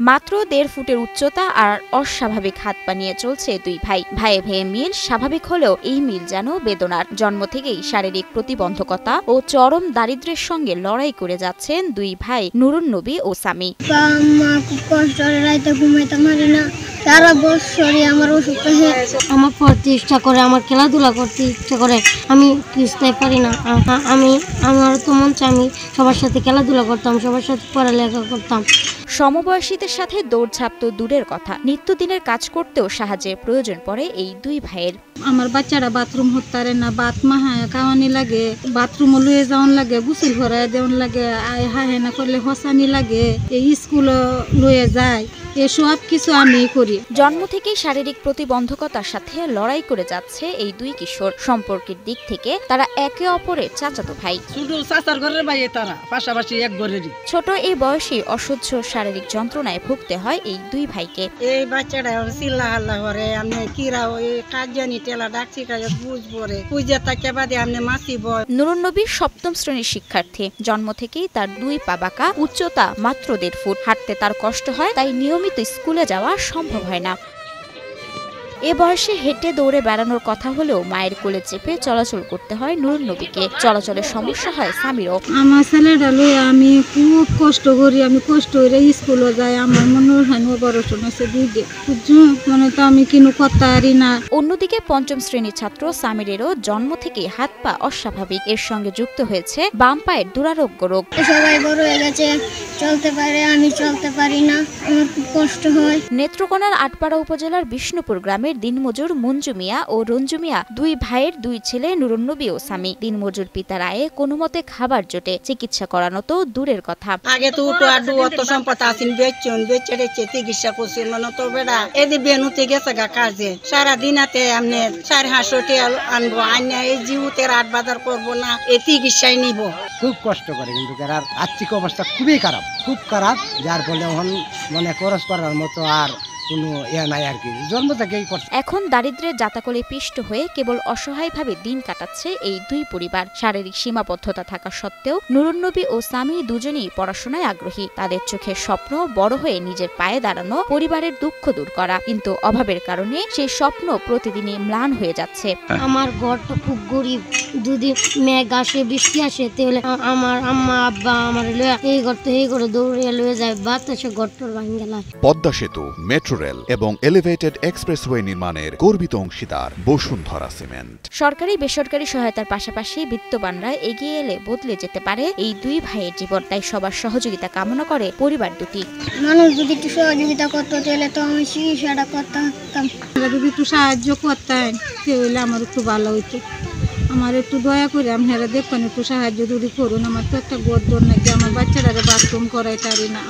মাত্র ১.৫ ফুটের উচ্চতা আর অস্বাভাবিক হাত পা নিয়ে চলছে দুই ভাই। ভাইয়ে ভাইয়ে মিল স্বাভাবিক হলেও এই মিল যেন বেদনার। জন্ম থেকেই শারীরিক প্রতিবন্ধকতা ও চরম দারিদ্র্যের সঙ্গে লড়াই করে যাচ্ছেন দুই ভাই নুরুন নবী ও সামি। খুব কষ্ট রাইতে ঘুমাইতে পারি না, সারা বছরই আমার অসুখ আমার পড়তে ইচ্ছা করে, আমার খেলাধুলা করতে ইচ্ছা করে, আমি বুঝতে পারি না। আমার তো মন চাই আমি সবার সাথে খেলাধুলা করতাম, সবার সাথে পড়ালেখা করতাম। সমবয়সীদের সাথে দৌড়ঝাঁপ তো দূরের কথা, নিত্যদিনের কাজ করতেও সাহায্যের প্রয়োজন পড়ে এই দুই ভাইয়ের। আমার বাচ্চারা বাথরুম হতে না, বাত মাহায় খাওয়ানি লাগে, বাথরুম লয়ে যাওয়ান লাগে, গুসল ভরায় দেওয়ান লাগে, হাহে না করলে হসানি লাগে, এই স্কুল লয়ে যায়, এসব কিছু আমি করি। জন্ম থেকেই শারীরিক প্রতিবন্ধকতার সাথে লড়াই করে যাচ্ছে এই দুই কিশোর। সম্পর্কের দিক থেকে তারা একে অপরের চাচাতো ভাই। ছোট এই বয়সে অসহ্য শারীরিক যন্ত্রণায় ভুগতে হয় এই দুই ভাইকে। এই বাচ্চাটা চিল্লা হাল্লা করে, আমি কিরা ওই কাজ জানি টেলা ডাকছি কাজ বুঝবো রে, বুঝে তাকে বাদে আমি মাসিব। নুরুন নবী ৭ম শ্রেণীর শিক্ষার্থী। জন্ম থেকেই তার দুই পা বাঁকা, উচ্চতা মাত্র ১.৫ ফুট। হাঁটতে তার কষ্ট হয়, তাই নিয়মিত স্কুলে যাওয়া সম্ভব হয় না। এ বয়সে হেঁটে দৌড়ে বেড়ানোর কথা হলেও মায়ের কোলে চেপে চলাচল করতে হয় নুরুন নবীকে। চলাচলের সমস্যা হয় সামিরও। আমার ছেলেটা লই আমি খুব কষ্ট করি, আমি কষ্ট করে স্কুলে যাই, আমার মনে হয় অপারেশন আছে দুইটা, মানে তো আমি কিনো করতে পারি না। অন্যদিকে ৫ম শ্রেণীর ছাত্র সামিরেরও জন্ম থেকেই হাত পা অস্বাভাবিক। এর সঙ্গে যুক্ত হয়েছে বাম পায়ের দুরারোগ্য রোগ। সবাই বড় হয়ে গেছে, চলতে পারে, আমি চলতে পারি না, আমার খুব কষ্ট হয়। নেত্রকোনার আটপাড়া উপজেলার বিষ্ণুপুর গ্রামের দিনমজুর মঞ্জু মিয়া ও রঞ্জু মিয়া দুই ভাইয়ের দুই ছেলে নুরুন নবী ও সামি। দিনমজুর পিতার আয়ে কোনো মতে খাবার জোটে, চিকিৎসা করানো তো দূরের কথা। আগে তো অত সম্পদ আসিন বেচে চিকিৎসা করছিল মানে তো বেড়া এদি বেনুতে গেছে গা কাজে, সারাদিনাতে আমি ৪৫০ আনবো, আইনা এই জিউতে রাত বাজার করবো না, এই চিকিৎসায় নিব। খুব কষ্ট করে, কিন্তু আর্থিক অবস্থা খুবই খারাপ, খুব খারাপ, যার ফলে মানে খরচ করার মতো আর কোনো নাই আর কি, জন্ম থেকেই করছে। এখন দারিদ্র্যের জাতাকলে পিষ্ট হয়ে কেবল অসহায়ভাবে দিন কাটাচ্ছে এই দুই পরিবার। শারীরিক সীমাবদ্ধতা থাকা সত্ত্বেও নুরুন নবী ও সামি দুজনেই পড়াশোনায় আগ্রহী। তাদের চোখের স্বপ্ন বড় হয়ে নিজের পায়ে দাঁড়ানো, পরিবারের দুঃখ দূর করা। কিন্তু অভাবের কারণে সেই স্বপ্ন প্রতিদিনই ম্লান হয়ে যাচ্ছে। আমার ঘরটা খুব গরিব, যদি মেঘ আসে বৃষ্টি আসে তাহলে আমার আম্মা আব্বা আমার এই ঘর তো এই করে দৌড়িয়ে লয়ে যায়, বাতাসে ঘরটার ভাঙে গেল। পদ্মা সেতু, মেট্রো রেল এবং এলিভেটেড এক্সপ্রেসওয়ে নির্মাণের গর্বিত অংশীদার বসুন্ধরা সিমেন্ট। সরকারি বেসরকারি সহায়তার পাশাপাশি বিত্তবানরা এগিয়ে এলে বদলে যেতে পারে এই দুই ভাইয়ের জীবন। তাই সবার সহযোগিতা কামনা করে পরিবার দুটি। মানুষ যদি একটু সহযোগিতা করতো তাহলে তো আমি চিকিৎসাটা করতে পারতাম। যদি একটু সাহায্য করতেন তাহলে আমার একটু ভালো হইতো। আমার একটু দয়া করে আপনারা দেখবেন, একটু সাহায্য যদি করুন। আমার তো একটা গদ্দর নাকি, আমার বাচ্চারা বাথরুম করাইতে পারি না।